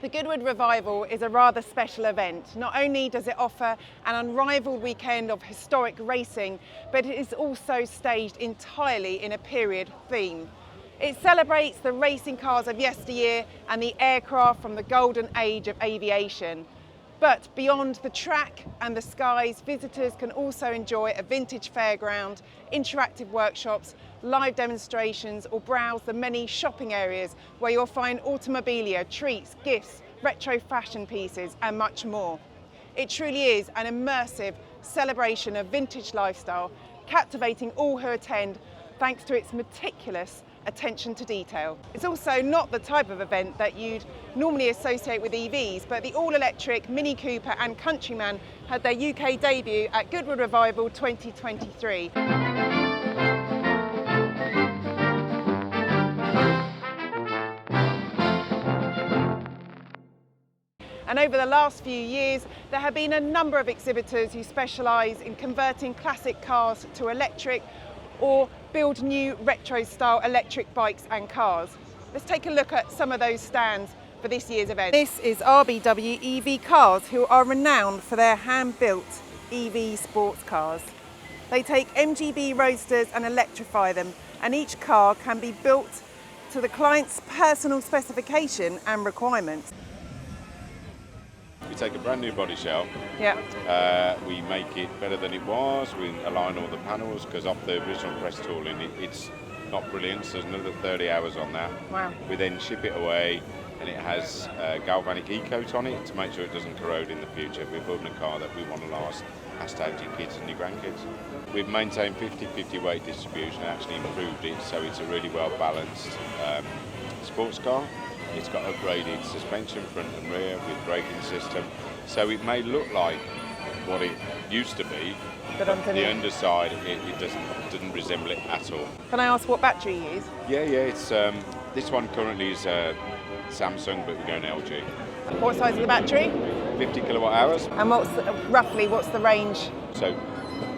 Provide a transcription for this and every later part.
The Goodwood Revival is a rather special event. Not only does it offer an unrivaled weekend of historic racing, but it is also staged entirely in a period theme. It celebrates the racing cars of yesteryear and the aircraft from the golden age of aviation. But beyond the track and the skies, visitors can also enjoy a vintage fairground, interactive workshops, live demonstrations, or browse the many shopping areas where you'll find automobilia, treats, gifts, retro fashion pieces, and much more. It truly is an immersive celebration of vintage lifestyle, captivating all who attend thanks to its meticulous attention to detail. It's also not the type of event that you'd normally associate with EVs, but the all-electric Mini Cooper and Countryman had their UK debut at Goodwood Revival 2023. And over the last few years, there have been a number of exhibitors who specialise in converting classic cars to electric or build new retro-style electric bikes and cars. Let's take a look at some of those stands for this year's event. This is RBW EV Cars, who are renowned for their hand-built EV sports cars. They take MGB roadsters and electrify them, and each car can be built to the client's personal specification and requirements. We take a brand new body shell, we make it better than it was, we align all the panels because off the original press tooling it's not brilliant, so there's another 30 hours on that. Wow. We then ship it away and it has galvanic e-coat on it to make sure it doesn't corrode in the future. We're building a car that we want to last past your kids and your grandkids. We've maintained 50-50 weight distribution and actually improved it so it's a really well balanced sports car. It's got upgraded suspension front and rear with braking system, so it may look like what it used to be, but the underside it doesn't resemble it at all. Can I ask what battery you use? Yeah, it's this one currently is Samsung, but we're going LG. What size is the battery? 50 kilowatt hours. And what's the range? So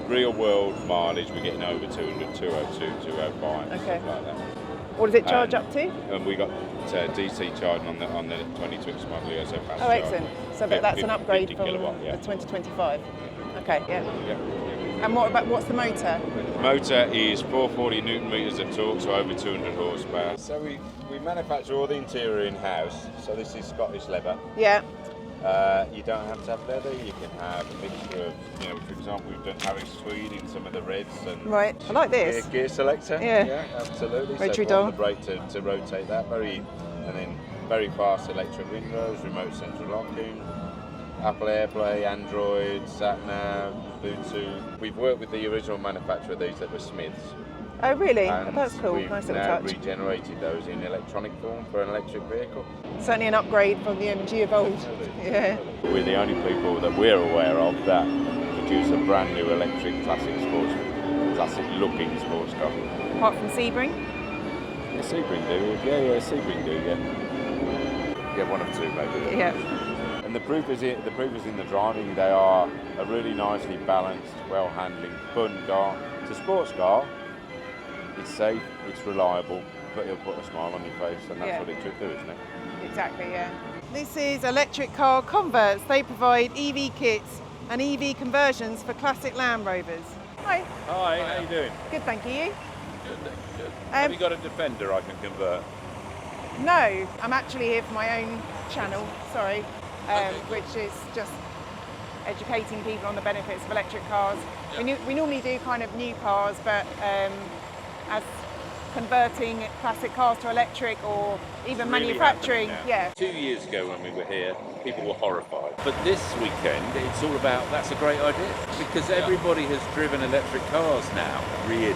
real world mileage we're getting over 200, 202, 205, okay. Stuff like that. What does it charge up to? And we got DC charging on the 2026 model year, so fast. Oh, excellent. So that's an upgrade from kilowatt, the 2025. Okay, yeah. Yeah. And what's the motor? The motor is 440 newton meters of torque, so over 200 horsepower. So we manufacture all the interior in-house. So this is Scottish leather. Yeah. You don't have to have leather, you can have a mixture of, for example, we've done Harris tweed in some of the reds. And right, I like this. Gear selector. Yeah, absolutely. Rotary so door. on the brake to rotate that, and then very fast electric windows, remote central locking, Apple AirPlay, Android, sat-nav, Bluetooth. We've worked with the original manufacturer of these that were Smiths. Oh really? And that's cool. we've Nice little now touch. regenerated those in electronic form for an electric vehicle. Certainly an upgrade from the MG Evolved. Yeah. We're the only people that we're aware of that produce a brand new electric classic looking sports car. Apart from Sebring? Yeah, Sebring do. Yeah, Sebring do. Yeah, one of two maybe. Yeah. And the proof is in the driving. They are a really nicely balanced, well-handling, fun car. It's a sports car. It's safe, it's reliable, but it'll put a smile on your face, and that's what it should do, isn't it? Exactly, yeah. This is Electric Car Converts. They provide EV kits and EV conversions for classic Land Rovers. Hi. Hi, how you doing? Good, thank you. Good. Have you got a Defender I can convert? No, I'm actually here for my own channel, sorry, which is just educating people on the benefits of electric cars. Yeah. We normally do kind of new cars, but as converting classic cars to electric or even really manufacturing. Yeah. 2 years ago when we were here, people were horrified. But this weekend, it's all about, that's a great idea, because everybody has driven electric cars now, really,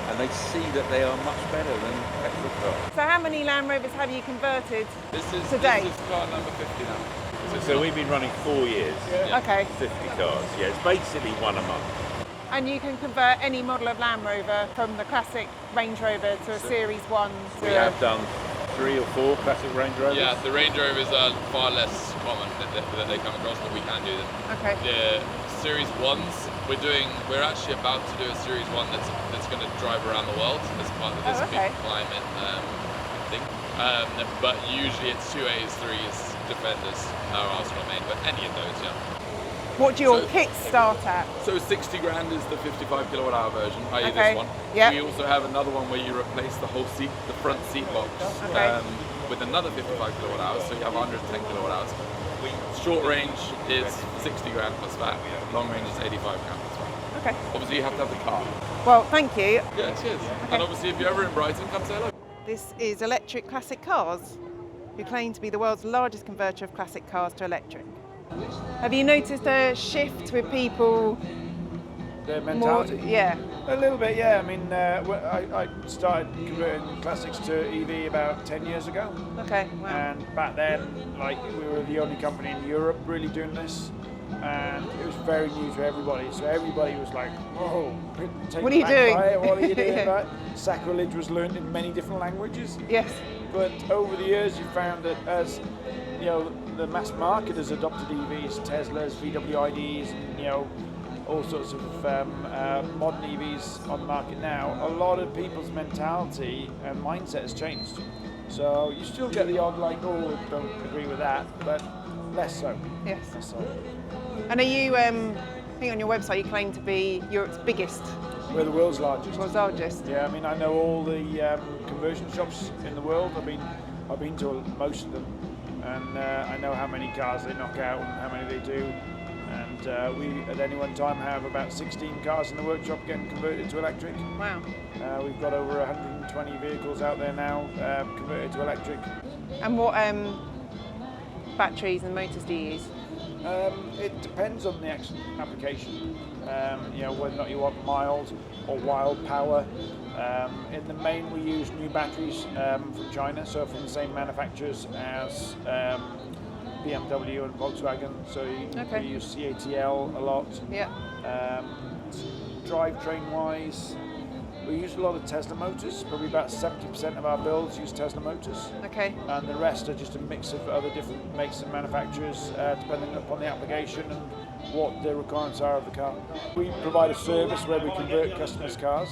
and they see that they are much better than petrol cars. So how many Land Rovers have you converted to date? This is car number 50 now. So we've been running 4 years. Yeah. Okay. 50 cars, yeah, it's basically one a month. And you can convert any model of Land Rover from the classic Range Rover to a Series 1. We have done 3 or 4 classic Range Rovers. Yeah, the Range Rovers are far less common that they come across, but we can do them. Okay. The Series 1s, we're actually about to do a Series 1 that's going to drive around the world as part of this big climate thing. But usually it's 2As, 3s, Defenders. No, that's what I mean, but any of those, yeah. What do your So- kits start at? So 60 grand is the 55 kilowatt hour version, i.e. Okay, this one. yeah. We also have another one where you replace the whole seat, the front seat box, Okay. with another 55 kilowatt hours, so you have 110 kilowatt hours. Short range is 60 grand plus that. Long range is 85 grand plus that. Okay. Obviously you have to have the car. Well, thank you. Yeah, cheers. And obviously if you're ever in Brighton, come say hello. This is Electric Classic Cars, who claim to be the world's largest converter of classic cars to electric. Have you noticed a shift with people? Their More, mentality? yeah. A little bit, yeah. I mean, I started converting classics to EV about 10 years ago. Okay. Wow. And back then, like, we were the only company in Europe really doing this. And it was very new to everybody. So everybody was like, whoa, What are you doing? What are you doing? Yeah. Right? Sacrilege was learned in many different languages. Yes. But over the years, you found that as you know, the mass market has adopted EVs, Teslas, VW IDs, and you know, all sorts of modern EVs on the market now. A lot of people's mentality and mindset has changed. So you still get the odd like, oh, don't agree with that, but less so. Yes. Less so. And are you? I think on your website you claim to be Europe's biggest, We're the world's largest. world's largest. Yeah, I mean, I know all the conversion shops in the world. I've been to most of them, and I know how many cars they knock out and how many they do. And we, at any one time, have about 16 cars in the workshop getting converted to electric. Wow. We've got over 120 vehicles out there now converted to electric. And what batteries and motors do you use? It depends on the actual application. You know, whether or not you want mild or wild power. In the main, we use new batteries from China, so from the same manufacturers as BMW and Volkswagen. So Okay. we use CATL a lot. Yeah. Drivetrain-wise, we use a lot of Tesla motors. Probably about 70% of our builds use Tesla motors. Okay. And the rest are just a mix of other different makes and manufacturers, depending upon the application and what the requirements are of the car. We provide a service where we convert customers' cars.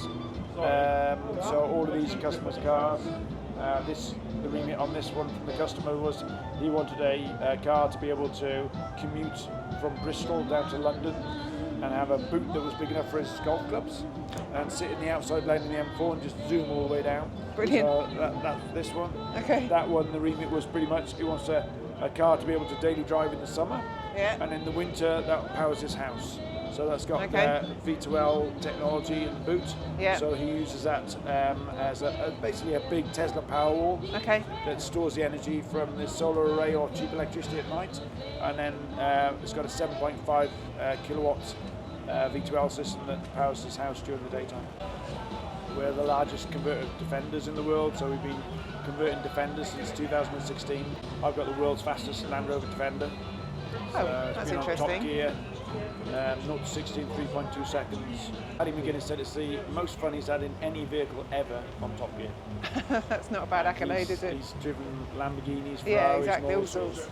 So all of these are customers' cars. The remit on this one from the customer was he wanted a car to be able to commute from Bristol down to London and have a boot that was big enough for his golf clubs and sit in the outside lane in the M4 and just zoom all the way down. Brilliant. So that's this one. Okay. That one, the remit was pretty much he wants a car to be able to daily drive in the summer, Yeah. and in the winter that powers his house. So that's got Okay. V2L technology in the boot. Yeah. So he uses that as basically a big Tesla Powerwall Okay. that stores the energy from the solar array or cheap electricity at night, and then it's got a 7.5 kilowatt V2L system that powers his house during the daytime. We're the largest converter of Defenders in the world, so we've been converting Defenders since 2016. I've got the world's fastest Land Rover Defender. Oh, It's that's been on interesting. Top Gear, 0 to 60 in 3.2 seconds. Paddy McGuinness said it's the most fun he's had in any vehicle ever on Top Gear. That's not a bad accolade, is it? He's driven Lamborghinis, Ferraris, Yeah, exactly, and all all sorts.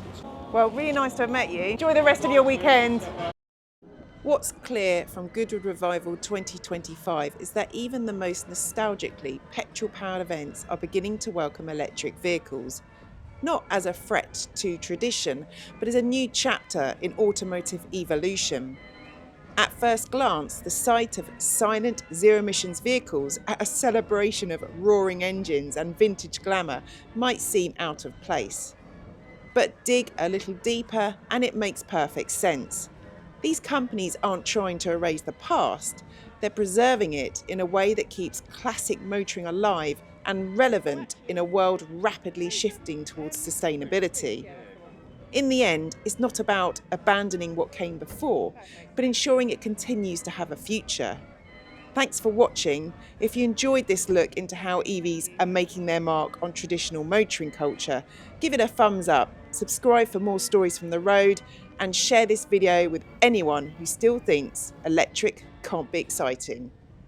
Well, really nice to have met you. Enjoy the rest of your weekend. What's clear from Goodwood Revival 2025 is that even the most nostalgically petrol-powered events are beginning to welcome electric vehicles, not as a threat to tradition, but as a new chapter in automotive evolution. At first glance, the sight of silent zero-emissions vehicles at a celebration of roaring engines and vintage glamour might seem out of place. But dig a little deeper and it makes perfect sense. These companies aren't trying to erase the past, they're preserving it in a way that keeps classic motoring alive and relevant in a world rapidly shifting towards sustainability. In the end, it's not about abandoning what came before, but ensuring it continues to have a future. Thanks for watching. If you enjoyed this look into how EVs are making their mark on traditional motoring culture, give it a thumbs up, subscribe for more stories from the road, and share this video with anyone who still thinks electric can't be exciting.